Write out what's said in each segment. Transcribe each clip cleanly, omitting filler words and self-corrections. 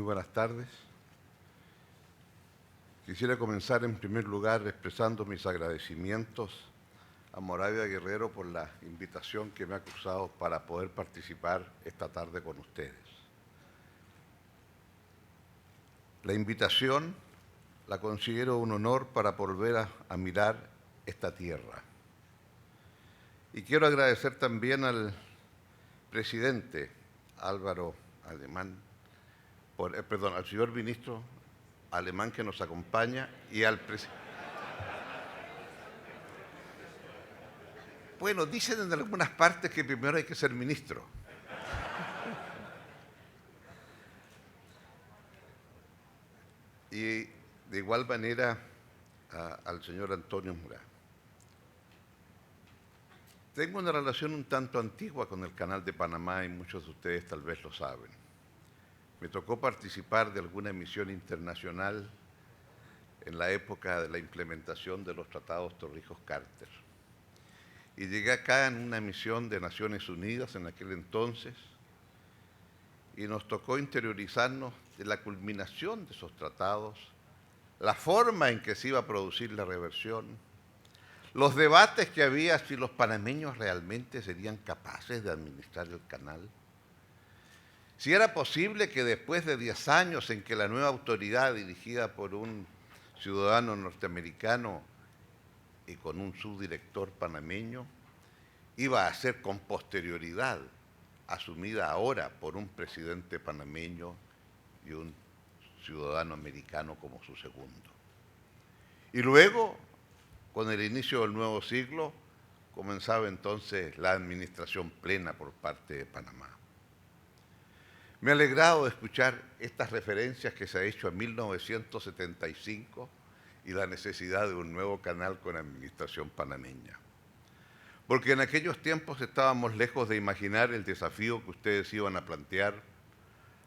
buenas tardes. Quisiera comenzar en primer lugar expresando mis agradecimientos a Moravia Guerrero por la invitación que me ha cruzado para poder participar esta tarde con ustedes. La invitación la considero un honor para volver a mirar esta tierra. Y quiero agradecer también al presidente Álvaro Alemán, al señor ministro Alemán que nos acompaña y al presidente. Bueno, dicen en algunas partes que primero hay que ser ministro. Y de igual manera al señor Antonio Murat. Tengo una relación un tanto antigua con el Canal de Panamá y muchos de ustedes tal vez lo saben. Me tocó participar de alguna emisión internacional en la época de la implementación de los tratados Torrijos-Carter. Y llegué acá en una misión de Naciones Unidas en aquel entonces y nos tocó interiorizarnos de la culminación de esos tratados, la forma en que se iba a producir la reversión, los debates que había si los panameños realmente serían capaces de administrar el canal, si era posible que después de 10 años en que la nueva autoridad dirigida por un ciudadano norteamericano y con un subdirector panameño iba a ser con posterioridad asumida ahora por un presidente panameño y un ciudadano americano como su segundo. Y luego, con el inicio del nuevo siglo, comenzaba entonces la administración plena por parte de Panamá. Me ha alegrado de escuchar estas referencias que se ha hecho a 1975 y la necesidad de un nuevo canal con administración panameña. Porque en aquellos tiempos estábamos lejos de imaginar el desafío que ustedes iban a plantear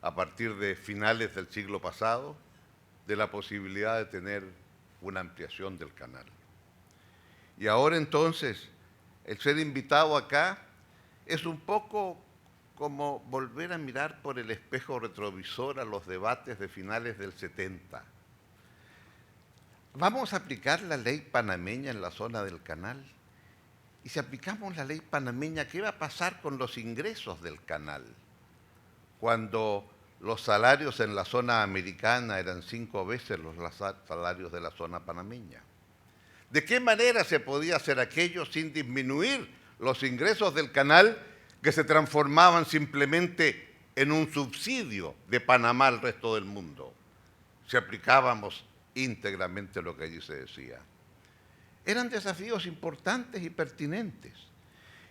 a partir de finales del siglo pasado, de la posibilidad de tener una ampliación del canal. Y ahora entonces, el ser invitado acá es un poco como volver a mirar por el espejo retrovisor a los debates de finales del 70. ¿Vamos a aplicar la ley panameña en la zona del canal? Y si aplicamos la ley panameña, ¿qué va a pasar con los ingresos del canal? Cuando los salarios en la zona americana eran 5 veces los salarios de la zona panameña. ¿De qué manera se podía hacer aquello sin disminuir los ingresos del canal que se transformaban simplemente en un subsidio de Panamá al resto del mundo, si aplicábamos íntegramente lo que allí se decía? Eran desafíos importantes y pertinentes,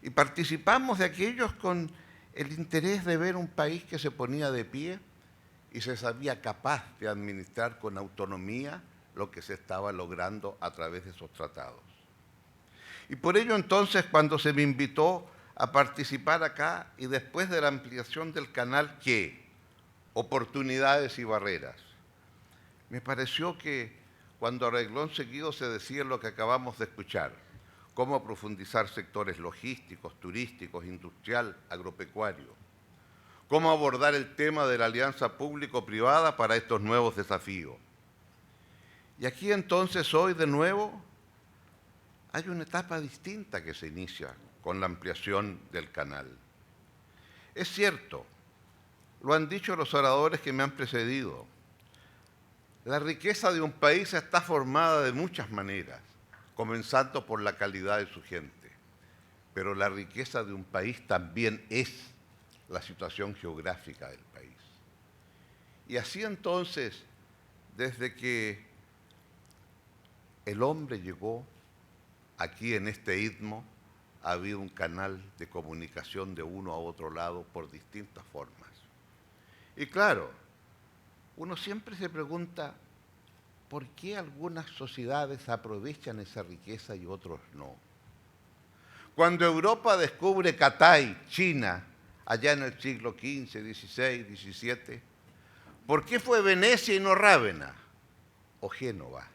y participamos de aquellos con el interés de ver un país que se ponía de pie y se sabía capaz de administrar con autonomía lo que se estaba logrando a través de esos tratados. Y por ello entonces, cuando se me invitó a participar acá y después de la ampliación del canal, ¿qué? Oportunidades y barreras. Me pareció que cuando a renglón seguido se decía lo que acabamos de escuchar, cómo profundizar sectores logísticos, turísticos, industrial, agropecuario, cómo abordar el tema de la alianza público-privada para estos nuevos desafíos. Y aquí entonces hoy de nuevo hay una etapa distinta que se inicia con la ampliación del canal. Es cierto, lo han dicho los oradores que me han precedido, la riqueza de un país está formada de muchas maneras, comenzando por la calidad de su gente, pero la riqueza de un país también es la situación geográfica del país. Y así entonces, desde que el hombre llegó aquí en este istmo, ha habido un canal de comunicación de uno a otro lado por distintas formas. Y claro, uno siempre se pregunta por qué algunas sociedades aprovechan esa riqueza y otros no. Cuando Europa descubre Catay, China, allá en el siglo XV, XVI, XVII, ¿por qué fue Venecia y no Rávena o Génova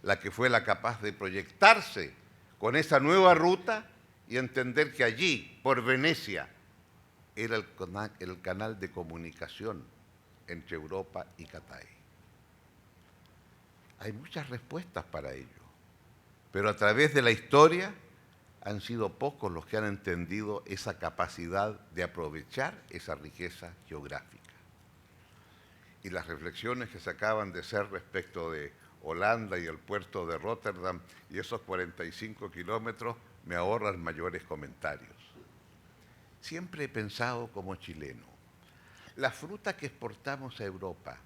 la que fue la capaz de proyectarse con esa nueva ruta y entender que allí, por Venecia, era el canal de comunicación entre Europa y Catay. Hay muchas respuestas para ello, pero a través de la historia han sido pocos los que han entendido esa capacidad de aprovechar esa riqueza geográfica. Y las reflexiones que se acaban de hacer respecto de Holanda y el puerto de Rotterdam y esos 45 kilómetros me ahorran mayores comentarios. Siempre he pensado como chileno, la fruta que exportamos a Europa,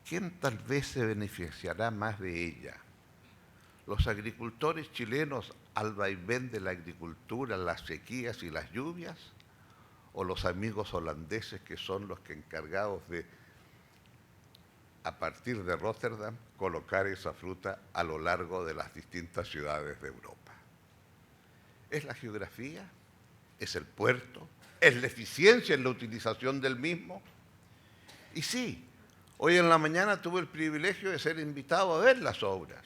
¿quién tal vez se beneficiará más de ella? ¿Los agricultores chilenos al vaivén de la agricultura, las sequías y las lluvias? ¿O los amigos holandeses que son los que encargados de, a partir de Rotterdam, colocar esa fruta a lo largo de las distintas ciudades de Europa? ¿Es la geografía? ¿Es el puerto? ¿Es la eficiencia en la utilización del mismo? Y sí, hoy en la mañana tuve el privilegio de ser invitado a ver las obras.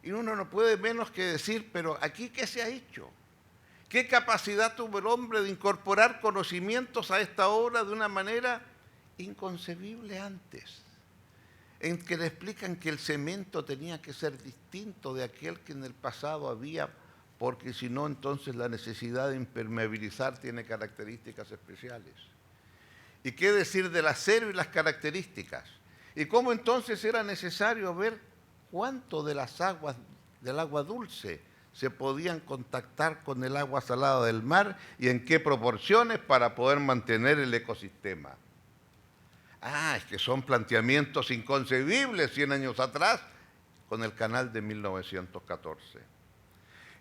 Y uno no puede menos que decir, pero ¿aquí qué se ha hecho? ¿Qué capacidad tuvo el hombre de incorporar conocimientos a esta obra de una manera inconcebible antes? En que le explican que el cemento tenía que ser distinto de aquel que en el pasado había, porque si no, entonces la necesidad de impermeabilizar tiene características especiales. ¿Y qué decir del acero y las características? ¿Y cómo entonces era necesario ver cuánto de las aguas del agua dulce se podían contactar con el agua salada del mar y en qué proporciones para poder mantener el ecosistema? Ah, es que son planteamientos inconcebibles 100 años atrás con el canal de 1914.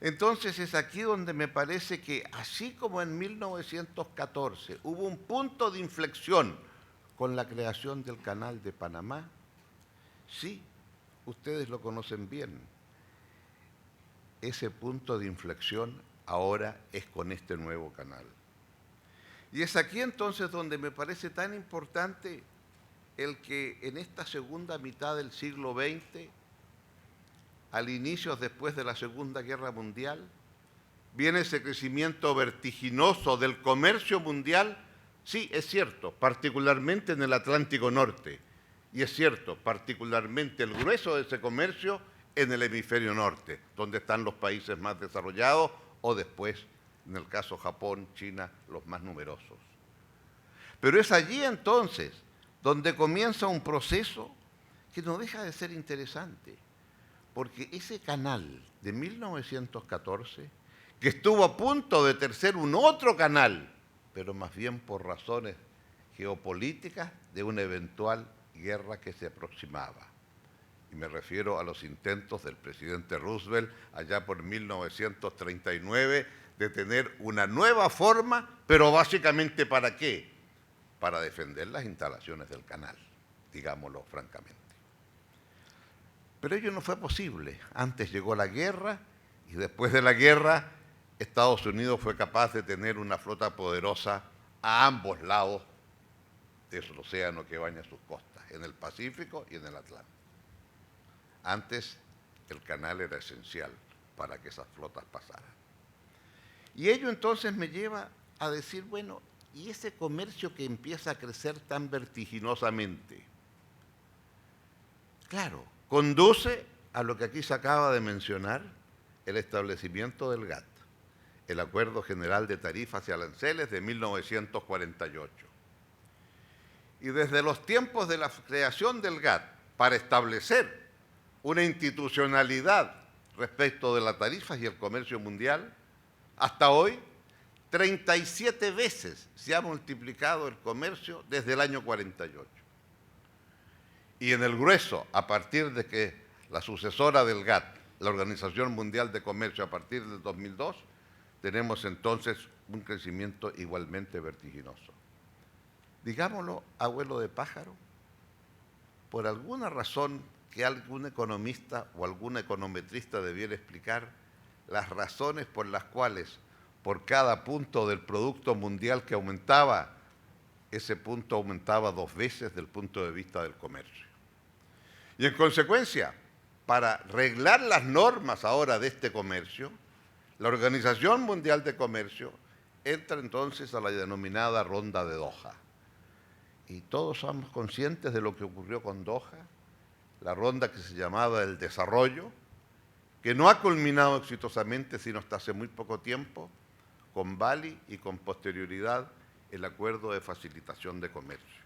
Entonces es aquí donde me parece que así como en 1914 hubo un punto de inflexión con la creación del Canal de Panamá, sí, ustedes lo conocen bien, ese punto de inflexión ahora es con este nuevo canal. Y es aquí entonces donde me parece tan importante el que en esta segunda mitad del siglo XX, al inicio después de la Segunda Guerra Mundial, viene ese crecimiento vertiginoso del comercio mundial, sí, es cierto, particularmente en el Atlántico Norte, y es cierto, particularmente el grueso de ese comercio en el hemisferio norte, donde están los países más desarrollados, o después, en el caso Japón, China, los más numerosos. Pero es allí entonces donde comienza un proceso que no deja de ser interesante, porque ese canal de 1914, que estuvo a punto de ser un otro canal, pero más bien por razones geopolíticas de una eventual guerra que se aproximaba. Y me refiero a los intentos del presidente Roosevelt allá por 1939 de tener una nueva forma, pero básicamente ¿para qué? Para defender las instalaciones del canal, digámoslo francamente. Pero ello no fue posible. Antes llegó la guerra y después de la guerra Estados Unidos fue capaz de tener una flota poderosa a ambos lados del océano que baña sus costas, en el Pacífico y en el Atlántico. Antes el canal era esencial para que esas flotas pasaran. Y ello entonces me lleva a decir, bueno, ¿y ese comercio que empieza a crecer tan vertiginosamente? Claro, conduce a lo que aquí se acaba de mencionar, el establecimiento del GATT, el Acuerdo General de Tarifas y Aranceles de 1948. Y desde los tiempos de la creación del GATT, para establecer una institucionalidad respecto de las tarifas y el comercio mundial, hasta hoy, 37 veces se ha multiplicado el comercio desde el año 48. Y en el grueso, a partir de que la sucesora del GATT, la Organización Mundial de Comercio, a partir del 2002, tenemos entonces un crecimiento igualmente vertiginoso. Digámoslo, abuelo de pájaro, por alguna razón que algún economista o algún econometrista debiera explicar, las razones por las cuales por cada punto del Producto Mundial que aumentaba, ese punto aumentaba 2 veces desde el punto de vista del comercio. Y en consecuencia, para reglar las normas ahora de este comercio, la Organización Mundial de Comercio entra entonces a la denominada Ronda de Doha. y todos somos conscientes de lo que ocurrió con Doha, la ronda que se llamaba el desarrollo, que no ha culminado exitosamente sino hasta hace muy poco tiempo, con Bali y con posterioridad el acuerdo de facilitación de comercio.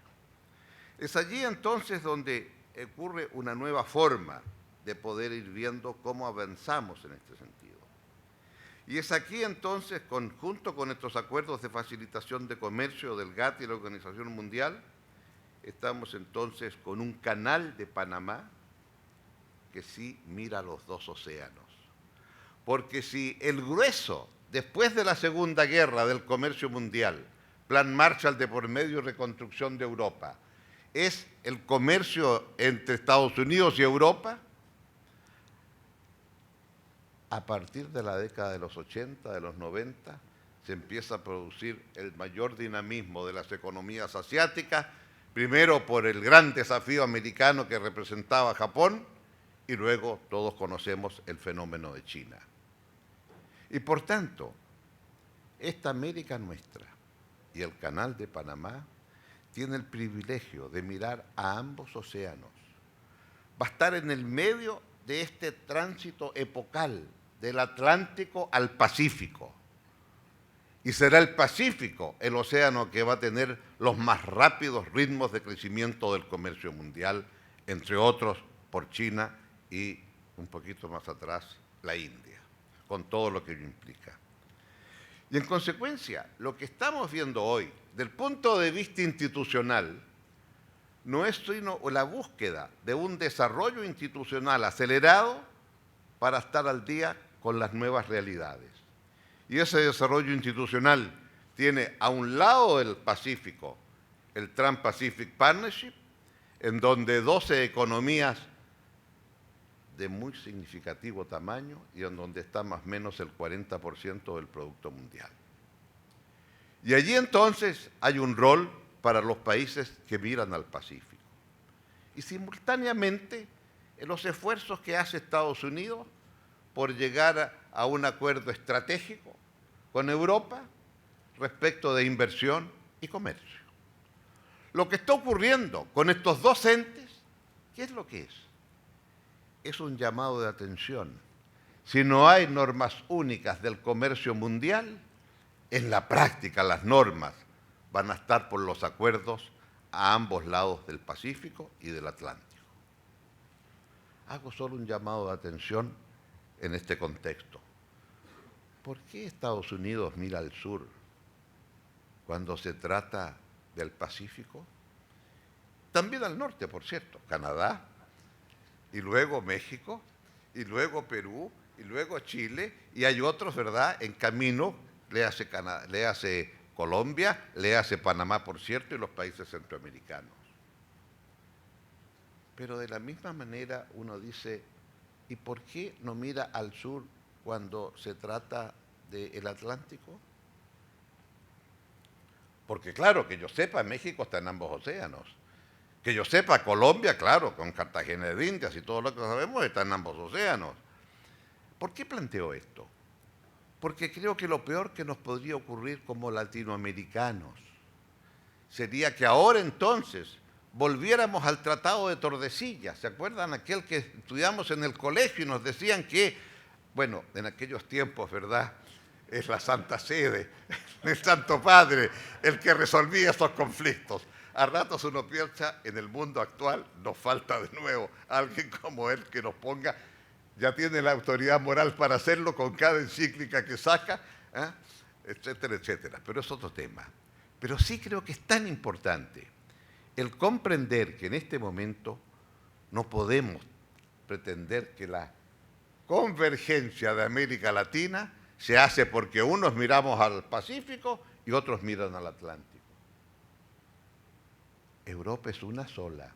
Es allí entonces donde ocurre una nueva forma de poder ir viendo cómo avanzamos en este sentido. Y es aquí entonces, junto con estos acuerdos de facilitación de comercio del GATT y la Organización Mundial, estamos entonces con un canal de Panamá que sí mira los dos océanos. Porque si el grueso, después de la Segunda Guerra del comercio mundial, Plan Marshall de por medio y reconstrucción de Europa, es el comercio entre Estados Unidos y Europa, a partir de la década de los 80, de los 90, se empieza a producir el mayor dinamismo de las economías asiáticas, primero por el gran desafío americano que representaba Japón, y luego todos conocemos el fenómeno de China. Y por tanto, esta América nuestra y el Canal de Panamá tiene el privilegio de mirar a ambos océanos. Va a estar en el medio de este tránsito epocal del Atlántico al Pacífico. Y será el Pacífico el océano que va a tener los más rápidos ritmos de crecimiento del comercio mundial, entre otros por China y un poquito más atrás la India, con todo lo que ello implica. Y en consecuencia, lo que estamos viendo hoy, del punto de vista institucional, no es sino la búsqueda de un desarrollo institucional acelerado para estar al día con las nuevas realidades. Y ese desarrollo institucional tiene a un lado del Pacífico el Trans-Pacific Partnership, en donde 12 economías de muy significativo tamaño y en donde está más o menos el 40% del Producto Mundial. Y allí entonces hay un rol para los países que miran al Pacífico. Y simultáneamente, en los esfuerzos que hace Estados Unidos por llegar a un acuerdo estratégico con Europa respecto de inversión y comercio. Lo que está ocurriendo con estos dos entes, ¿qué es lo que es? Es un llamado de atención. Si no hay normas únicas del comercio mundial, en la práctica las normas van a estar por los acuerdos a ambos lados del Pacífico y del Atlántico. Hago solo un llamado de atención en este contexto. ¿Por qué Estados Unidos mira al sur cuando se trata del Pacífico? También al norte, por cierto, Canadá, y luego México, y luego Perú, y luego Chile, y hay otros, ¿verdad?, en camino, le hace Colombia, le hace Panamá, por cierto, y los países centroamericanos. Pero de la misma manera uno dice, ¿y por qué no mira al sur cuando se trata del Atlántico? Porque claro, que yo sepa, México está en ambos océanos. Que yo sepa, Colombia, claro, con Cartagena de Indias y todo lo que sabemos, está en ambos océanos. ¿Por qué planteo esto? Porque creo que lo peor que nos podría ocurrir como latinoamericanos sería que ahora entonces volviéramos al Tratado de Tordesillas. ¿Se acuerdan aquel que estudiamos en el colegio y nos decían que, bueno, en aquellos tiempos, ¿verdad?, es la Santa Sede, el Santo Padre, el que resolvía estos conflictos. A ratos uno piensa, en el mundo actual nos falta de nuevo alguien como él que nos ponga, ya tiene la autoridad moral para hacerlo con cada encíclica que saca, etcétera, etcétera. Pero es otro tema. Pero sí creo que es tan importante el comprender que en este momento no podemos pretender que la convergencia de América Latina se hace porque unos miramos al Pacífico y otros miran al Atlántico. Europa es una sola.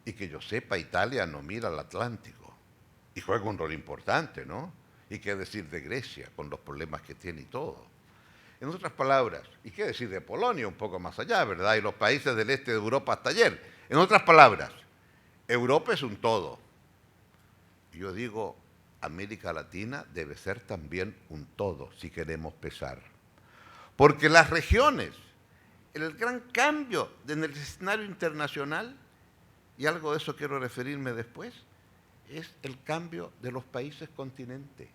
Y que yo sepa, Italia no mira al Atlántico. Y juega un rol importante, ¿no? Y qué decir de Grecia, con los problemas que tiene y todo. En otras palabras, y qué decir de Polonia, un poco más allá, ¿verdad? Y los países del este de Europa hasta ayer. En otras palabras, Europa es un todo. Y yo digo, América Latina debe ser también un todo, si queremos pesar. Porque las regiones el gran cambio en el escenario internacional, y algo de eso quiero referirme después, es el cambio de los países continentes.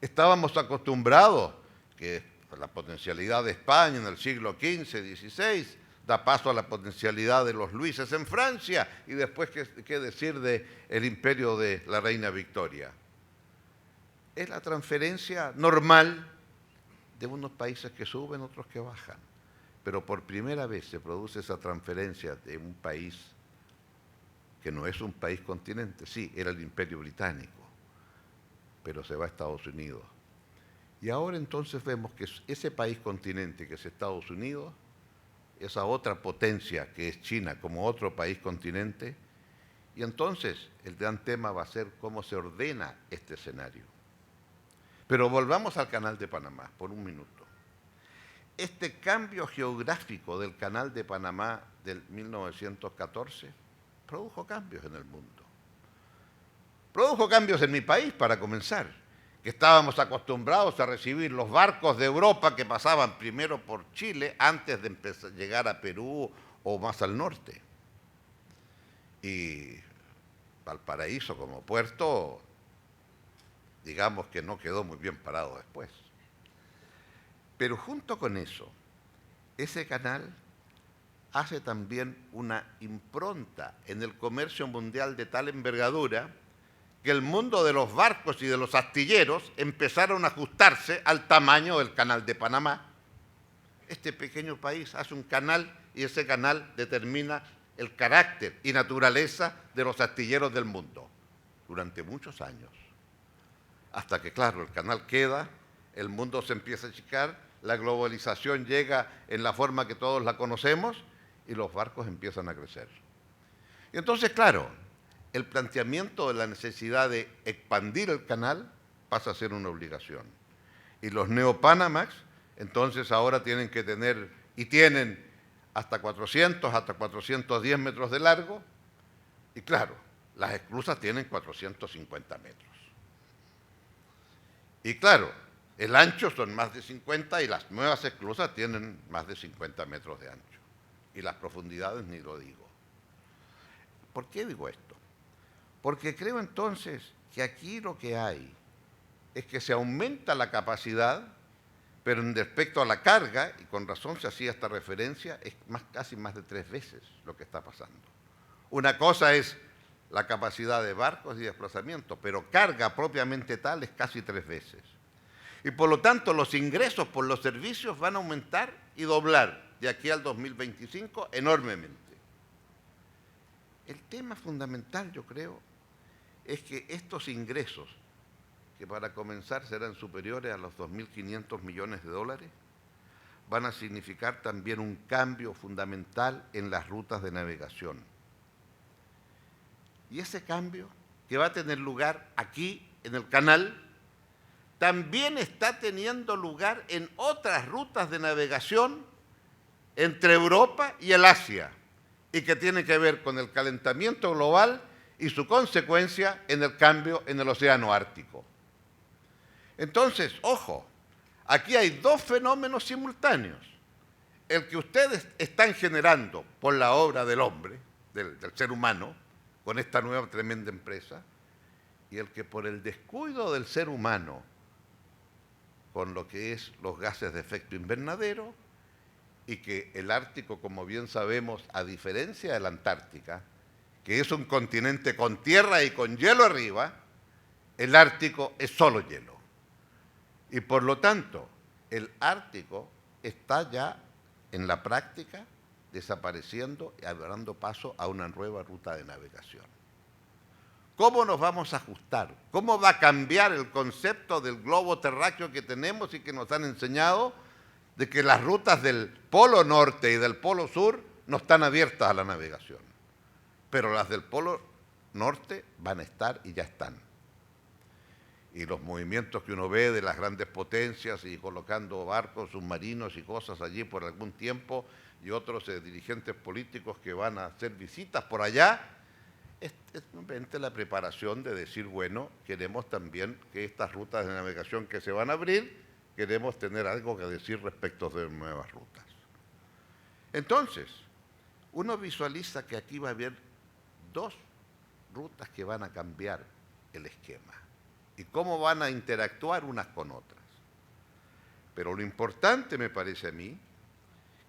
Estábamos acostumbrados que la potencialidad de España en el siglo XV, XVI, da paso a la potencialidad de los Luises en Francia, y después, ¿qué decir del imperio de la reina Victoria? Es la transferencia normal de unos países que suben, otros que bajan. Pero por primera vez se produce esa transferencia de un país que no es un país continente. Sí, era el Imperio Británico, pero se va a Estados Unidos. Y ahora entonces vemos que ese país continente que es Estados Unidos, esa otra potencia que es China como otro país continente, y entonces el gran tema va a ser cómo se ordena este escenario. Pero volvamos al Canal de Panamá por un minuto. Este cambio geográfico del Canal de Panamá del 1914 produjo cambios en el mundo. Produjo cambios en mi país, para comenzar, que estábamos acostumbrados a recibir los barcos de Europa que pasaban primero por Chile antes de llegar a Perú o más al norte. Y Valparaíso como puerto, digamos que no quedó muy bien parado después. Pero junto con eso, ese canal hace también una impronta en el comercio mundial de tal envergadura que el mundo de los barcos y de los astilleros empezaron a ajustarse al tamaño del Canal de Panamá. Este pequeño país hace un canal y ese canal determina el carácter y naturaleza de los astilleros del mundo durante muchos años. Hasta que, claro, el canal queda, el mundo se empieza a achicar, la globalización llega en la forma que todos la conocemos y los barcos empiezan a crecer. Y entonces, claro, el planteamiento de la necesidad de expandir el canal pasa a ser una obligación. Y los Neopanamax, entonces ahora tienen que tener, y tienen hasta 400, hasta 410 metros de largo, y claro, las esclusas tienen 450 metros. Y claro, el ancho son más de 50 y las nuevas esclusas tienen más de 50 metros de ancho. Y las profundidades ni lo digo. ¿Por qué digo esto? Porque creo entonces que aquí lo que hay es que se aumenta la capacidad, pero en respecto a la carga, y con razón se hacía esta referencia, es casi más de 3 veces lo que está pasando. Una cosa es la capacidad de barcos y desplazamiento, pero carga propiamente tal es casi 3 veces. Y por lo tanto los ingresos por los servicios van a aumentar y doblar de aquí al 2025 enormemente. El tema fundamental, yo creo, es que estos ingresos, que para comenzar serán superiores a los 2.500 millones de dólares, van a significar también un cambio fundamental en las rutas de navegación. Y ese cambio, que va a tener lugar aquí, en el canal, también está teniendo lugar en otras rutas de navegación entre Europa y el Asia, y que tiene que ver con el calentamiento global y su consecuencia en el cambio en el océano Ártico. Entonces, ojo, aquí hay dos fenómenos simultáneos. El que ustedes están generando por la obra del hombre, del ser humano, con esta nueva tremenda empresa, y el que por el descuido del ser humano con lo que es los gases de efecto invernadero, y que el Ártico, como bien sabemos, a diferencia de la Antártica, que es un continente con tierra y con hielo arriba, el Ártico es solo hielo. Y por lo tanto, el Ártico está ya en la práctica desapareciendo y dando paso a una nueva ruta de navegación. ¿Cómo nos vamos a ajustar? ¿Cómo va a cambiar el concepto del globo terráqueo que tenemos y que nos han enseñado de que las rutas del Polo Norte y del Polo Sur no están abiertas a la navegación? Pero las del Polo Norte van a estar y ya están. Y los movimientos que uno ve de las grandes potencias y colocando barcos, submarinos y cosas allí por algún tiempo, y otros dirigentes políticos que van a hacer visitas por allá, es simplemente la preparación de decir, bueno, queremos también que estas rutas de navegación que se van a abrir, queremos tener algo que decir respecto de nuevas rutas. Entonces, uno visualiza que aquí va a haber dos rutas que van a cambiar el esquema y cómo van a interactuar unas con otras. Pero lo importante, me parece a mí,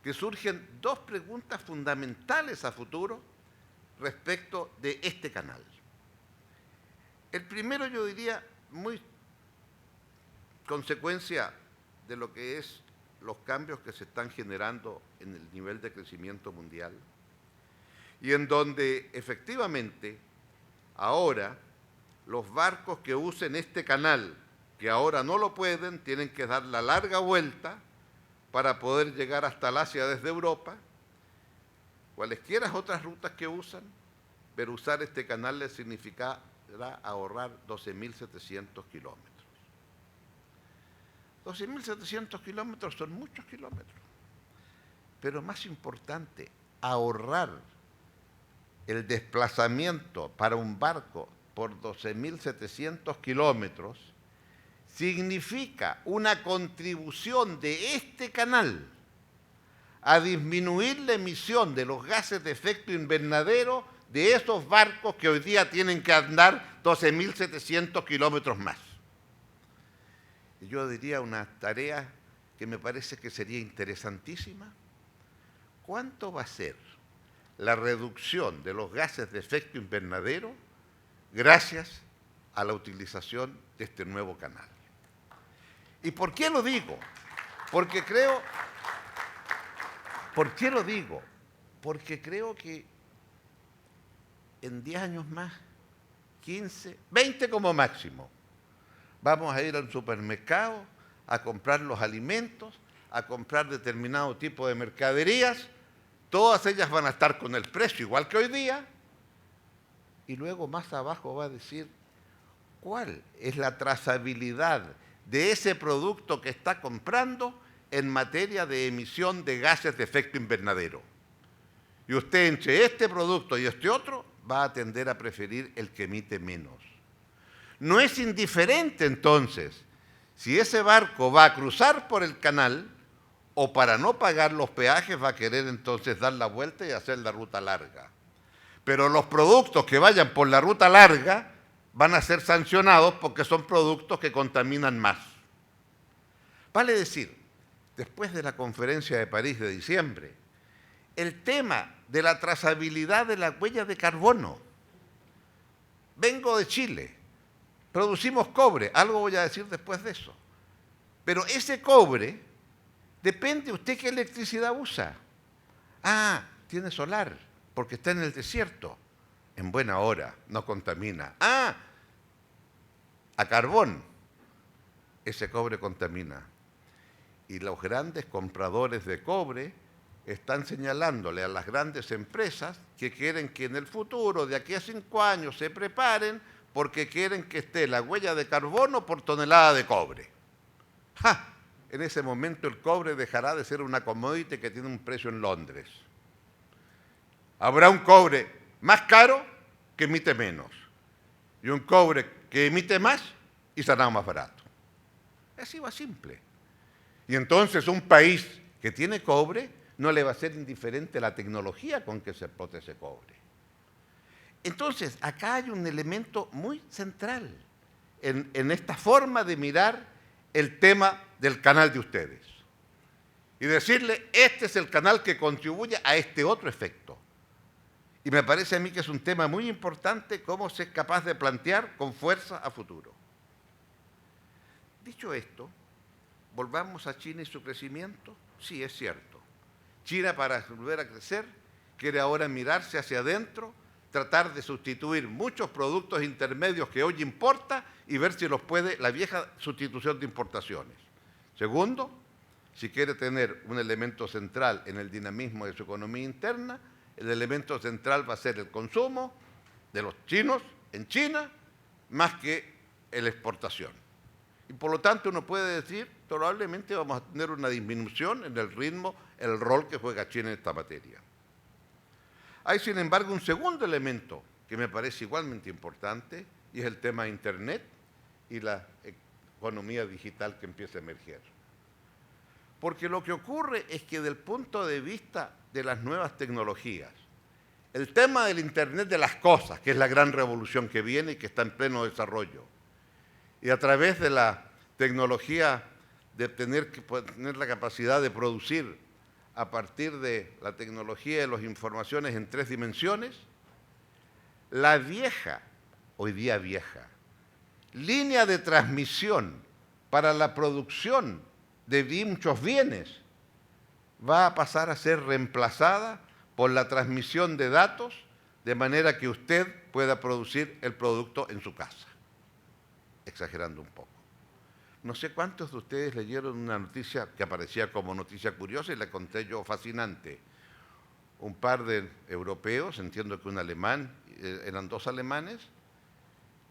que surgen dos preguntas fundamentales a futuro respecto de este canal. El primero, yo diría, muy consecuencia de lo que es los cambios que se están generando en el nivel de crecimiento mundial y en donde efectivamente ahora los barcos que usen este canal, que ahora no lo pueden, tienen que dar la larga vuelta para poder llegar hasta el Asia desde Europa, cualesquiera otras rutas que usan, pero usar este canal les significará ahorrar 12.700 kilómetros. 12.700 kilómetros son muchos kilómetros, pero más importante, ahorrar el desplazamiento para un barco por 12.700 kilómetros significa una contribución de este canal a disminuir la emisión de los gases de efecto invernadero de esos barcos que hoy día tienen que andar 12.700 kilómetros más. Y yo diría una tarea que me parece que sería interesantísima. ¿Cuánto va a ser la reducción de los gases de efecto invernadero gracias a la utilización de este nuevo canal? ¿Y por qué lo digo? Porque creo que en 10 años más, 15, 20 como máximo, vamos a ir al supermercado a comprar los alimentos, a comprar determinado tipo de mercaderías, todas ellas van a estar con el precio igual que hoy día, y luego más abajo va a decir cuál es la trazabilidad de ese producto que está comprando en materia de emisión de gases de efecto invernadero. Y usted entre este producto y este otro va a tender a preferir el que emite menos. No es indiferente entonces si ese barco va a cruzar por el canal o para no pagar los peajes va a querer entonces dar la vuelta y hacer la ruta larga. Pero los productos que vayan por la ruta larga van a ser sancionados porque son productos que contaminan más. Vale decir, después de la conferencia de París de diciembre, el tema de la trazabilidad de la huella de carbono. Vengo de Chile, producimos cobre, algo voy a decir después de eso. Pero ese cobre, depende usted qué electricidad usa. Ah, tiene solar, porque está en el desierto. En buena hora, no contamina. Ah, a carbón, ese cobre contamina. Y los grandes compradores de cobre están señalándole a las grandes empresas que quieren que en el futuro, de aquí a 5 años, se preparen porque quieren que esté la huella de carbono por tonelada de cobre. ¡Ja! En ese momento el cobre dejará de ser una commodity que tiene un precio en Londres. Habrá un cobre más caro que emite menos y un cobre que emite más y será más barato. Así va simple. Y entonces un país que tiene cobre no le va a ser indiferente la tecnología con que se explote ese cobre. Entonces, acá hay un elemento muy central en esta forma de mirar el tema del canal de ustedes. Y decirle, este es el canal que contribuye a este otro efecto. Y me parece a mí que es un tema muy importante cómo se es capaz de plantear con fuerza a futuro. Dicho esto, volvamos a China y su crecimiento. Sí, es cierto. China, para volver a crecer, quiere ahora mirarse hacia adentro, tratar de sustituir muchos productos intermedios que hoy importa y ver si los puede, la vieja sustitución de importaciones. Segundo, si quiere tener un elemento central en el dinamismo de su economía interna, el elemento central va a ser el consumo de los chinos en China más que la exportación. Y por lo tanto uno puede decir, probablemente vamos a tener una disminución en el ritmo, el rol que juega China en esta materia. Hay, sin embargo, un segundo elemento que me parece igualmente importante y es el tema de Internet y la economía digital que empieza a emerger. Porque lo que ocurre es que desde el punto de vista de las nuevas tecnologías, el tema del Internet de las cosas, que es la gran revolución que viene y que está en pleno desarrollo, y a través de la tecnología de tener la capacidad de producir a partir de la tecnología de las informaciones en 3 dimensiones, la vieja, hoy día vieja, línea de transmisión para la producción de muchos bienes va a pasar a ser reemplazada por la transmisión de datos de manera que usted pueda producir el producto en su casa, exagerando un poco. No sé cuántos de ustedes leyeron una noticia que aparecía como noticia curiosa y la conté yo fascinante. Un par de europeos, entiendo que un alemán, eran 2 alemanes,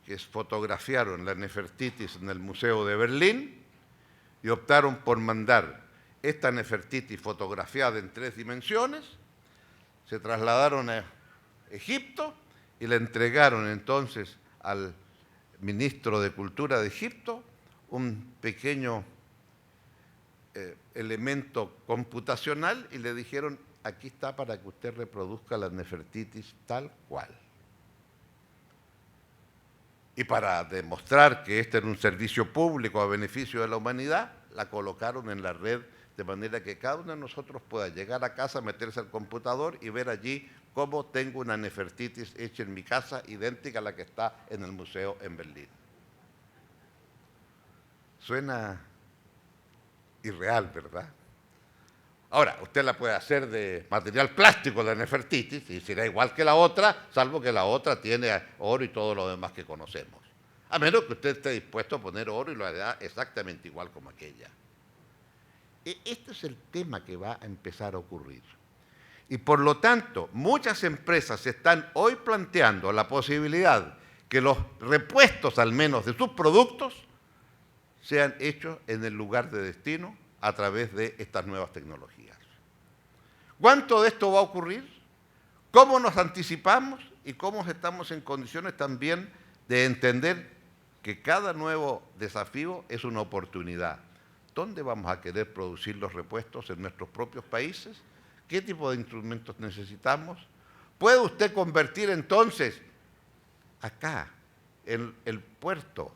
que fotografiaron la Nefertitis en el Museo de Berlín y optaron por mandar esta Nefertitis fotografiada en 3 dimensiones, se trasladaron a Egipto y le entregaron entonces al ministro de Cultura de Egipto un pequeño elemento computacional y le dijeron, aquí está para que usted reproduzca la Nefertitis tal cual. Y para demostrar que este era un servicio público a beneficio de la humanidad, la colocaron en la red de manera que cada uno de nosotros pueda llegar a casa, meterse al computador y ver allí cómo tengo una Nefertitis hecha en mi casa, idéntica a la que está en el museo en Berlín. Suena irreal, ¿verdad? Ahora, usted la puede hacer de material plástico, la Nefertitis, y será igual que la otra, salvo que la otra tiene oro y todo lo demás que conocemos. A menos que usted esté dispuesto a poner oro y lo hará exactamente igual como aquella. Este es el tema que va a empezar a ocurrir. Y por lo tanto, muchas empresas están hoy planteando la posibilidad que los repuestos, al menos, de sus productos, sean hechos en el lugar de destino a través de estas nuevas tecnologías. ¿Cuánto de esto va a ocurrir? ¿Cómo nos anticipamos y cómo estamos en condiciones también de entender que cada nuevo desafío es una oportunidad? ¿Dónde vamos a querer producir los repuestos en nuestros propios países? ¿Qué tipo de instrumentos necesitamos? ¿Puede usted convertir entonces acá, en el puerto,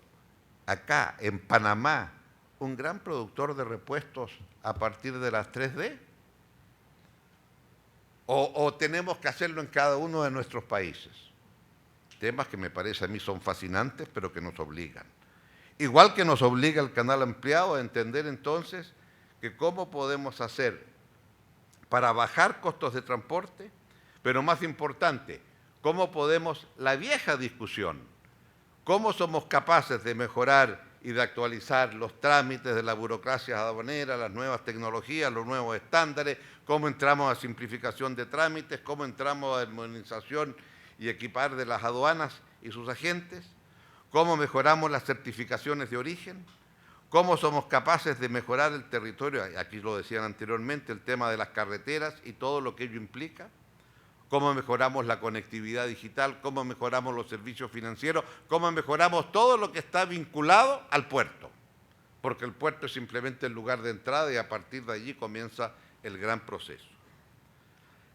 acá, en Panamá, un gran productor de repuestos a partir de las 3D? ¿O tenemos que hacerlo en cada uno de nuestros países? Temas que me parece a mí son fascinantes, pero que nos obligan. Igual que nos obliga el canal ampliado a entender entonces que cómo podemos hacer para bajar costos de transporte, pero más importante, cómo podemos, la vieja discusión, cómo somos capaces de mejorar y de actualizar los trámites de la burocracia aduanera, las nuevas tecnologías, los nuevos estándares, cómo entramos a simplificación de trámites, cómo entramos a armonización y equipar de las aduanas y sus agentes, cómo mejoramos las certificaciones de origen, cómo somos capaces de mejorar el territorio, aquí lo decían anteriormente, el tema de las carreteras y todo lo que ello implica, cómo mejoramos la conectividad digital, cómo mejoramos los servicios financieros, cómo mejoramos todo lo que está vinculado al puerto, porque el puerto es simplemente el lugar de entrada y a partir de allí comienza el gran proceso.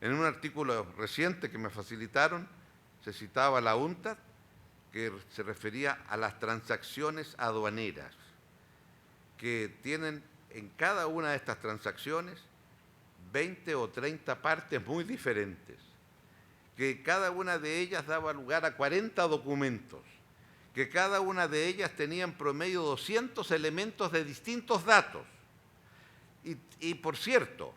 En un artículo reciente que me facilitaron, se citaba la UNTAD, que se refería a las transacciones aduaneras, que tienen en cada una de estas transacciones 20 o 30 partes muy diferentes, que cada una de ellas daba lugar a 40 documentos, que cada una de ellas tenía en promedio 200 elementos de distintos datos. Y por cierto,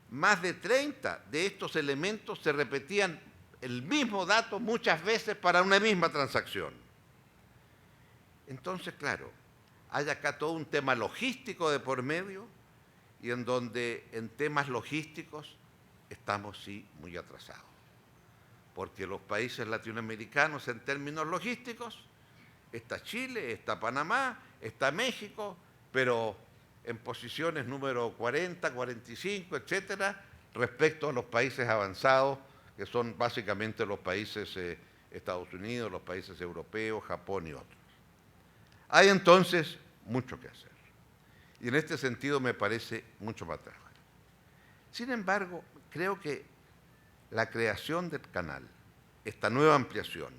más de 30 de estos elementos se repetían el mismo dato muchas veces para una misma transacción. Entonces, claro, hay acá todo un tema logístico de por medio y en donde en temas logísticos estamos sí muy atrasados. Porque los países latinoamericanos en términos logísticos, está Chile, está Panamá, está México, pero en posiciones número 40, 45, etcétera, respecto a los países avanzados, que son básicamente los países Estados Unidos, los países europeos, Japón y otros. Hay entonces mucho que hacer. Y en este sentido me parece mucho más atrás. Sin embargo, creo que la creación del canal, esta nueva ampliación,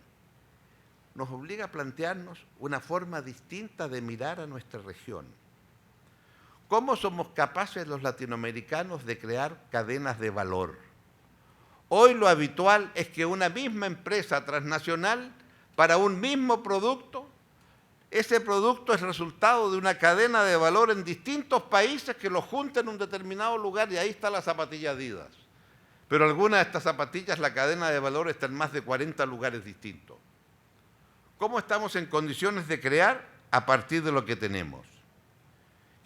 nos obliga a plantearnos una forma distinta de mirar a nuestra región. ¿Cómo somos capaces los latinoamericanos de crear cadenas de valor? Hoy lo habitual es que una misma empresa transnacional, para un mismo producto, ese producto es resultado de una cadena de valor en distintos países que los junta en un determinado lugar y ahí está la zapatilla Adidas. Pero algunas de estas zapatillas, la cadena de valor está en más de 40 lugares distintos. ¿Cómo estamos en condiciones de crear a partir de lo que tenemos?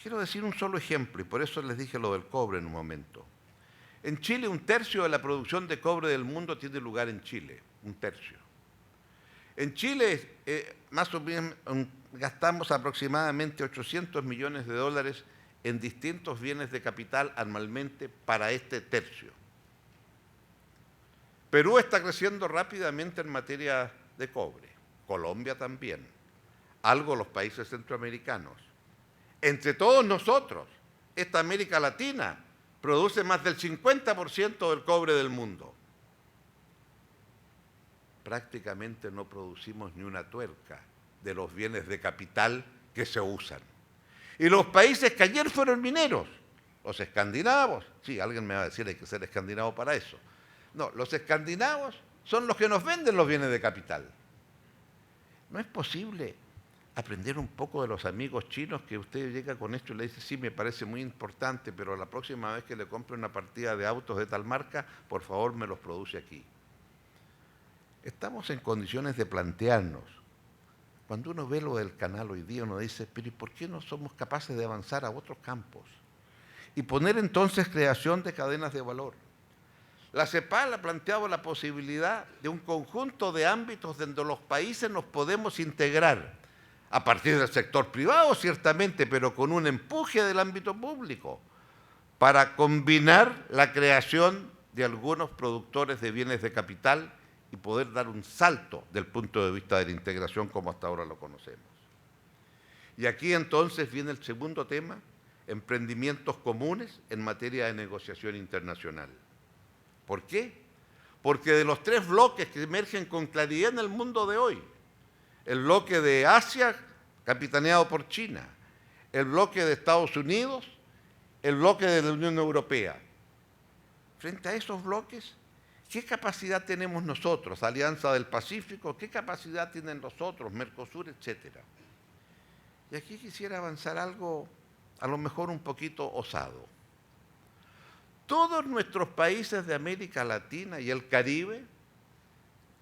Quiero decir un solo ejemplo, y por eso les dije lo del cobre en un momento. En Chile, 1/3 de la producción de cobre del mundo tiene lugar en Chile, 1/3. En Chile, más o menos, gastamos aproximadamente 800 millones de dólares en distintos bienes de capital anualmente para este tercio. Perú está creciendo rápidamente en materia de cobre, Colombia también, algo los países centroamericanos. Entre todos nosotros, esta América Latina produce más del 50% del cobre del mundo. Prácticamente no producimos ni una tuerca de los bienes de capital que se usan. Y los países que ayer fueron mineros, los escandinavos, sí, alguien me va a decir hay que ser escandinavo para eso. No, los escandinavos son los que nos venden los bienes de capital. ¿No es posible aprender un poco de los amigos chinos que usted llega con esto y le dice, sí, me parece muy importante, pero la próxima vez que le compre una partida de autos de tal marca, por favor me los produce aquí? Estamos en condiciones de plantearnos. Cuando uno ve lo del canal hoy día, uno dice, pero ¿y por qué no somos capaces de avanzar a otros campos? Y poner entonces creación de cadenas de valor. La CEPAL ha planteado la posibilidad de un conjunto de ámbitos donde los países nos podemos integrar, a partir del sector privado, ciertamente, pero con un empuje del ámbito público, para combinar la creación de algunos productores de bienes de capital y poder dar un salto del punto de vista de la integración como hasta ahora lo conocemos. Y aquí entonces viene el segundo tema, emprendimientos comunes en materia de negociación internacional. ¿Por qué? Porque de los 3 bloques que emergen con claridad en el mundo de hoy, el bloque de Asia, capitaneado por China, el bloque de Estados Unidos, el bloque de la Unión Europea. Frente a esos bloques, ¿qué capacidad tenemos nosotros, Alianza del Pacífico? ¿Qué capacidad tienen los otros, Mercosur, etcétera? Y aquí quisiera avanzar algo, a lo mejor un poquito osado. Todos nuestros países de América Latina y el Caribe,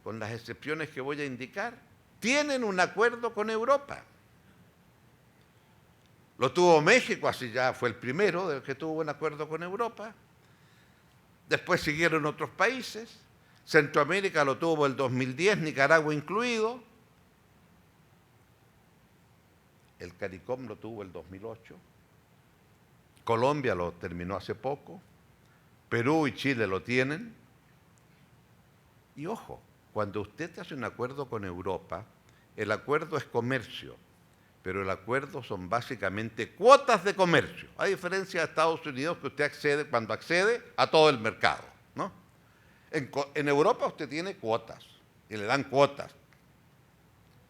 con las excepciones que voy a indicar, tienen un acuerdo con Europa. Lo tuvo México, así ya fue el primero del que tuvo un acuerdo con Europa. Después siguieron otros países. Centroamérica lo tuvo el 2010, Nicaragua incluido. El CARICOM lo tuvo el 2008. Colombia lo terminó hace poco. Perú y Chile lo tienen. Y ojo, cuando usted hace un acuerdo con Europa, el acuerdo es comercio, pero el acuerdo son básicamente cuotas de comercio, a diferencia de Estados Unidos que usted accede cuando accede a todo el mercado, ¿no? En Europa usted tiene cuotas y le dan cuotas.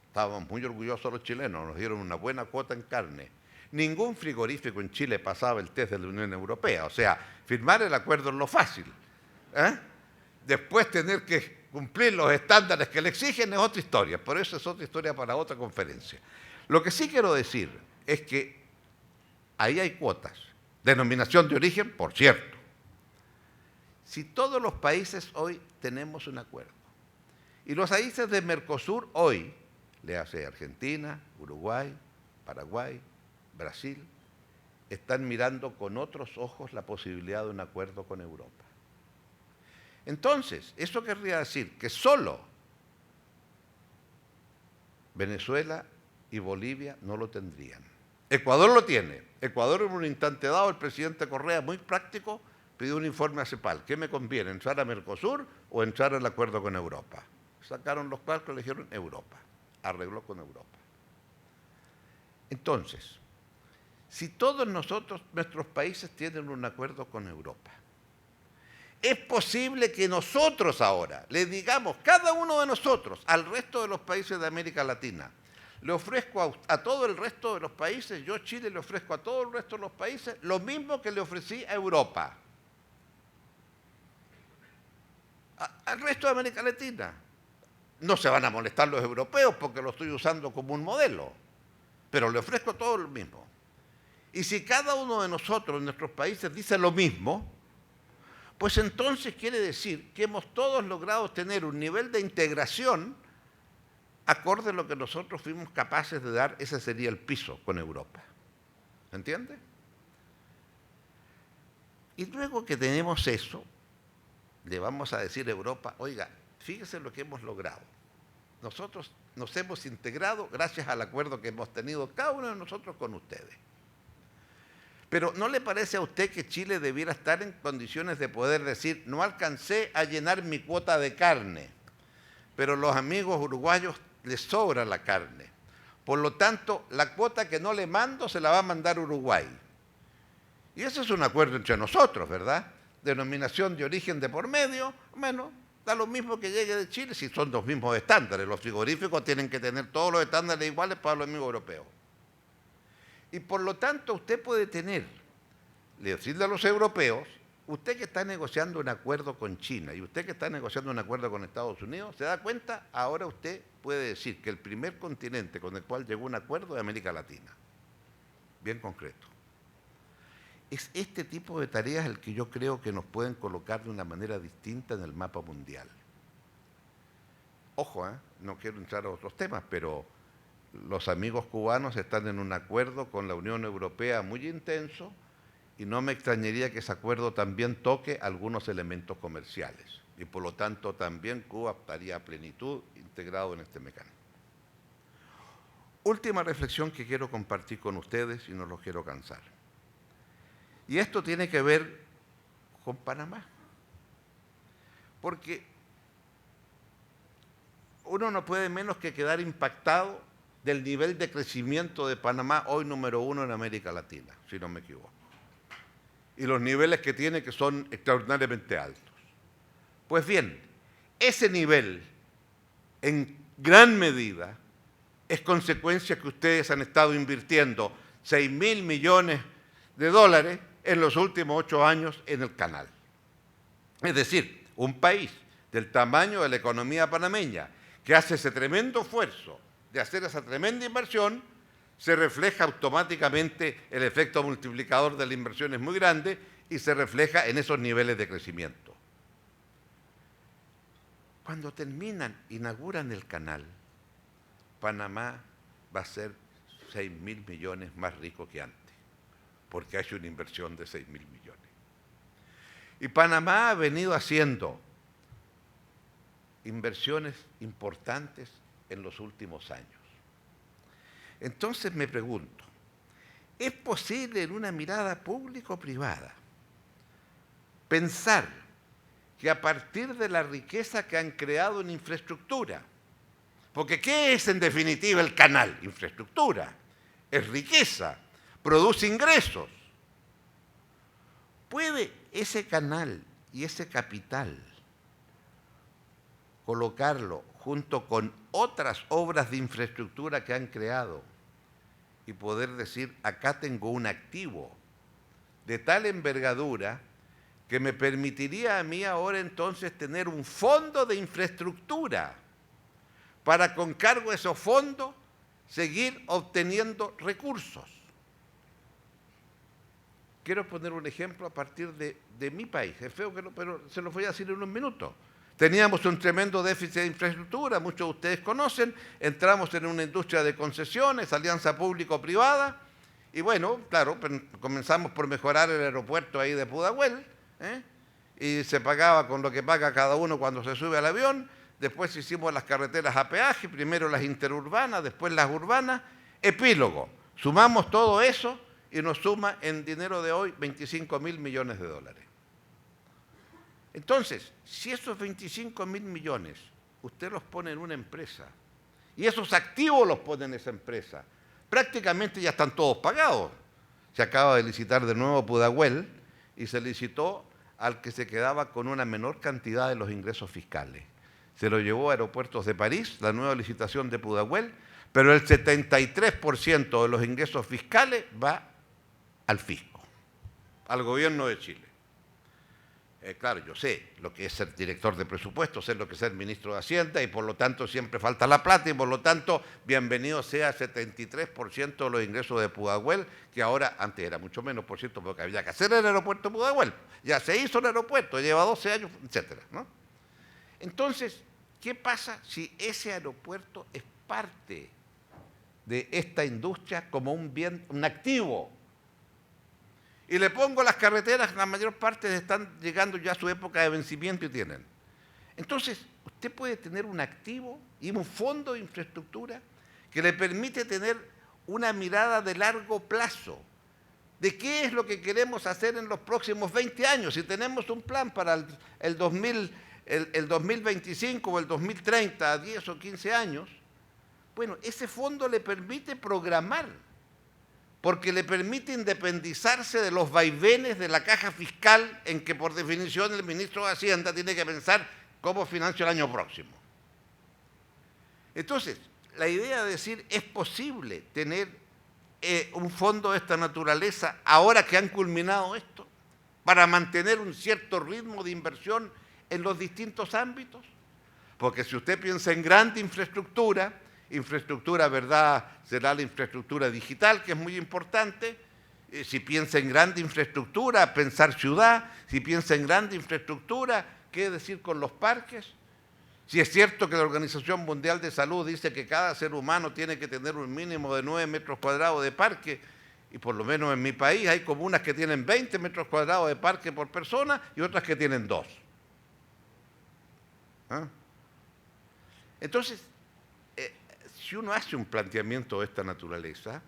Estábamos muy orgullosos los chilenos, nos dieron una buena cuota en carne. Ningún frigorífico en Chile pasaba el test de la Unión Europea, o sea, firmar el acuerdo es lo fácil. Después tener que cumplir los estándares que le exigen es otra historia, pero eso es otra historia para otra conferencia. Lo que sí quiero decir es que ahí hay cuotas, denominación de origen, por cierto. Si todos los países hoy tenemos un acuerdo, y los países de Mercosur hoy, le hace Argentina, Uruguay, Paraguay, Brasil, están mirando con otros ojos la posibilidad de un acuerdo con Europa. Entonces, eso querría decir que solo Venezuela y Bolivia no lo tendrían. Ecuador lo tiene. Ecuador en un instante dado, el presidente Correa, muy práctico, pidió un informe a CEPAL. ¿Qué me conviene, entrar a Mercosur o entrar al acuerdo con Europa? Sacaron los cálculos y le dijeron Europa. Arregló con Europa. Entonces, Si todos nosotros, nuestros países tienen un acuerdo con Europa, es posible que nosotros ahora le digamos, cada uno de nosotros, al resto de los países de América Latina, le ofrezco a todo el resto de los países, yo Chile le ofrezco a todo el resto de los países lo mismo que le ofrecí a Europa, al resto de América Latina. No se van a molestar los europeos porque lo estoy usando como un modelo, pero le ofrezco todo lo mismo. Y si cada uno de nosotros en nuestros países dice lo mismo, pues entonces quiere decir que hemos todos logrado tener un nivel de integración acorde a lo que nosotros fuimos capaces de dar. Ese sería el piso con Europa. ¿Entiende? Y luego que tenemos eso, le vamos a decir a Europa, oiga, fíjese lo que hemos logrado. Nosotros nos hemos integrado gracias al acuerdo que hemos tenido cada uno de nosotros con ustedes. Pero ¿no le parece a usted que Chile debiera estar en condiciones de poder decir, no alcancé a llenar mi cuota de carne, pero los amigos uruguayos les sobra la carne? Por lo tanto, la cuota que no le mando se la va a mandar Uruguay. Y eso es un acuerdo entre nosotros, ¿verdad? Denominación de origen de por medio, bueno, da lo mismo que llegue de Chile si son los mismos estándares. Los frigoríficos tienen que tener todos los estándares iguales para los amigos europeos. Y por lo tanto usted puede tener, decirle a los europeos, usted que está negociando un acuerdo con China y usted que está negociando un acuerdo con Estados Unidos, ¿se da cuenta? Ahora usted puede decir que el primer continente con el cual llegó un acuerdo es América Latina. Bien concreto. Es este tipo de tareas el que yo creo que nos pueden colocar de una manera distinta en el mapa mundial. Ojo, no quiero entrar a otros temas, pero los amigos cubanos están en un acuerdo con la Unión Europea muy intenso y no me extrañaría que ese acuerdo también toque algunos elementos comerciales y por lo tanto también Cuba estaría a plenitud integrado en este mecanismo. Última reflexión que quiero compartir con ustedes y no los quiero cansar. Y esto tiene que ver con Panamá, porque uno no puede menos que quedar impactado del nivel de crecimiento de Panamá, hoy número 1 en América Latina, si no me equivoco. Y los niveles que tiene que son extraordinariamente altos. Pues bien, ese nivel, en gran medida, es consecuencia que ustedes han estado invirtiendo 6.000 millones de dólares en los últimos 8 años en el canal. Es decir, un país del tamaño de la economía panameña que hace ese tremendo esfuerzo de hacer esa tremenda inversión, se refleja automáticamente el efecto multiplicador de la inversión es muy grande y se refleja en esos niveles de crecimiento. Cuando inauguran el canal, Panamá va a ser 6.000 millones más rico que antes, porque ha hecho una inversión de 6.000 millones. Y Panamá ha venido haciendo inversiones importantes en los últimos años. Entonces me pregunto, ¿es posible en una mirada público-privada pensar que a partir de la riqueza que han creado en infraestructura, porque ¿qué es en definitiva el canal? Infraestructura, es riqueza, produce ingresos. ¿Puede ese canal y ese capital colocarlo junto con otras obras de infraestructura que han creado y poder decir, acá tengo un activo de tal envergadura que me permitiría a mí ahora entonces tener un fondo de infraestructura para con cargo a esos fondos seguir obteniendo recursos? Quiero poner un ejemplo a partir de mi país. Es feo que no, pero se los voy a decir en un minuto. Teníamos un tremendo déficit de infraestructura, muchos de ustedes conocen, entramos en una industria de concesiones, alianza público-privada, y bueno, claro, comenzamos por mejorar el aeropuerto ahí de Pudahuel, y se pagaba con lo que paga cada uno cuando se sube al avión. Después hicimos las carreteras a peaje, primero las interurbanas, después las urbanas. Epílogo, sumamos todo eso y nos suma en dinero de hoy 25.000 millones de dólares. Entonces, si esos 25.000 millones usted los pone en una empresa y esos activos los pone en esa empresa, prácticamente ya están todos pagados. se acaba de licitar de nuevo Pudahuel y se licitó al que se quedaba con una menor cantidad de los ingresos fiscales. Se lo llevó a Aeropuertos de París, la nueva licitación de Pudahuel, pero el 73% de los ingresos fiscales va al fisco, al gobierno de Chile. Claro, yo sé lo que es ser director de presupuestos, sé lo que es ser ministro de Hacienda y por lo tanto siempre falta la plata y por lo tanto bienvenido sea el 73% de los ingresos de Pudahuel, que ahora, antes era mucho menos, por cierto, porque había que hacer el aeropuerto de Pudahuel. Ya se hizo el aeropuerto, lleva 12 años, etcétera, ¿no? Entonces, ¿qué pasa si ese aeropuerto es parte de esta industria como un bien, un activo? Y le pongo las carreteras, la mayor parte están llegando ya a su época de vencimiento y tienen. Entonces, usted puede tener un activo y un fondo de infraestructura que le permite tener una mirada de largo plazo de qué es lo que queremos hacer en los próximos 20 años. Si tenemos un plan para el 2025 o el 2030, a 10 o 15 años, bueno, ese fondo le permite programar, porque le permite independizarse de los vaivenes de la caja fiscal en que por definición el ministro de Hacienda tiene que pensar cómo financio el año próximo. Entonces, la idea de decir es posible tener un fondo de esta naturaleza ahora que han culminado esto, para mantener un cierto ritmo de inversión en los distintos ámbitos, porque si usted piensa en grande infraestructura, ¿verdad?, será la infraestructura digital, que es muy importante. Si piensa en grande infraestructura, pensar ciudad. Si piensa en grande infraestructura, ¿qué decir con los parques? Si es cierto que la Organización Mundial de Salud dice que cada ser humano tiene que tener un mínimo de 9 metros cuadrados de parque, y por lo menos en mi país hay comunas que tienen 20 metros cuadrados de parque por persona y otras que tienen 2. ¿Ah? Entonces, si uno hace un planteamiento de esta naturaleza,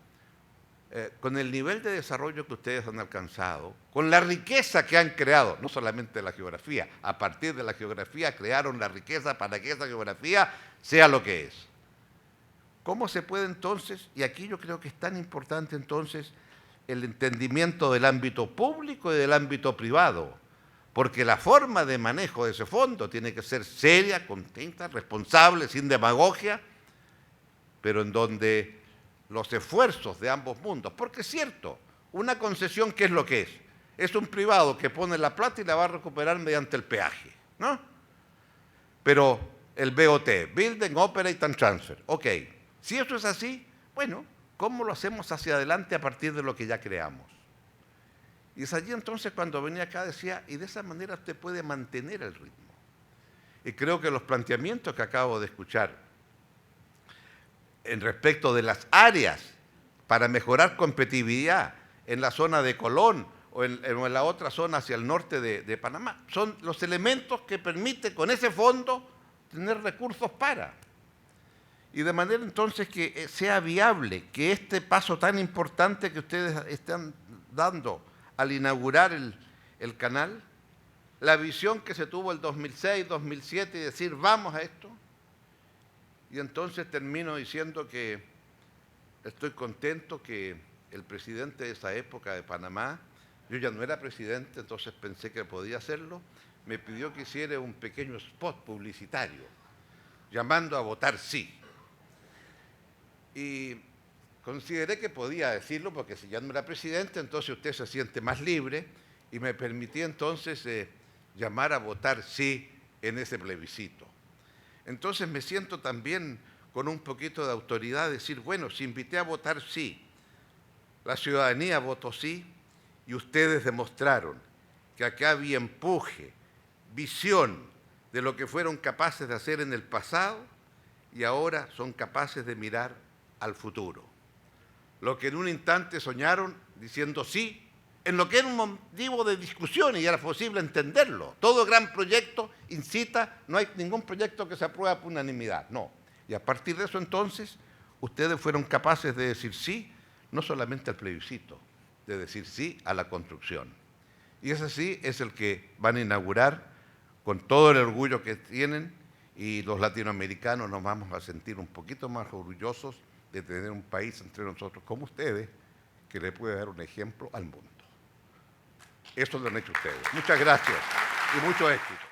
con el nivel de desarrollo que ustedes han alcanzado, con la riqueza que han creado, no solamente la geografía, a partir de la geografía crearon la riqueza para que esa geografía sea lo que es. ¿Cómo se puede entonces, y aquí yo creo que es tan importante entonces, el entendimiento del ámbito público y del ámbito privado? Porque la forma de manejo de ese fondo tiene que ser seria, contenta, responsable, sin demagogia, pero en donde los esfuerzos de ambos mundos, porque es cierto, una concesión, ¿qué es lo que es? Es un privado que pone la plata y la va a recuperar mediante el peaje, ¿no? Pero el BOT, Building, Operate and Transfer, ok, si eso es así, bueno, ¿cómo lo hacemos hacia adelante a partir de lo que ya creamos? Y es allí entonces cuando venía acá decía, y de esa manera usted puede mantener el ritmo. Y creo que los planteamientos que acabo de escuchar en respecto de las áreas para mejorar competitividad en la zona de Colón o en la otra zona hacia el norte de Panamá, son los elementos que permiten con ese fondo tener recursos para. Y de manera entonces que sea viable que este paso tan importante que ustedes están dando al inaugurar el canal, la visión que se tuvo el 2006, 2007 y decir vamos a esto. Y entonces termino diciendo que estoy contento que el presidente de esa época de Panamá, yo ya no era presidente, entonces pensé que podía hacerlo, me pidió que hiciera un pequeño spot publicitario, llamando a votar sí. Y consideré que podía decirlo, porque si ya no era presidente, entonces usted se siente más libre, y me permití entonces llamar a votar sí en ese plebiscito. Entonces me siento también con un poquito de autoridad de decir, bueno, si invité a votar sí, la ciudadanía votó sí y ustedes demostraron que acá había empuje, visión de lo que fueron capaces de hacer en el pasado y ahora son capaces de mirar al futuro. Lo que en un instante soñaron diciendo sí, en lo que era un motivo de discusión y era posible entenderlo. Todo gran proyecto incita, no hay ningún proyecto que se apruebe por unanimidad, no. Y a partir de eso entonces, ustedes fueron capaces de decir sí, no solamente al plebiscito, de decir sí a la construcción. Y ese sí es el que van a inaugurar con todo el orgullo que tienen, y los latinoamericanos nos vamos a sentir un poquito más orgullosos de tener un país entre nosotros como ustedes, que le puede dar un ejemplo al mundo. Eso lo han hecho ustedes. Muchas gracias y mucho éxito.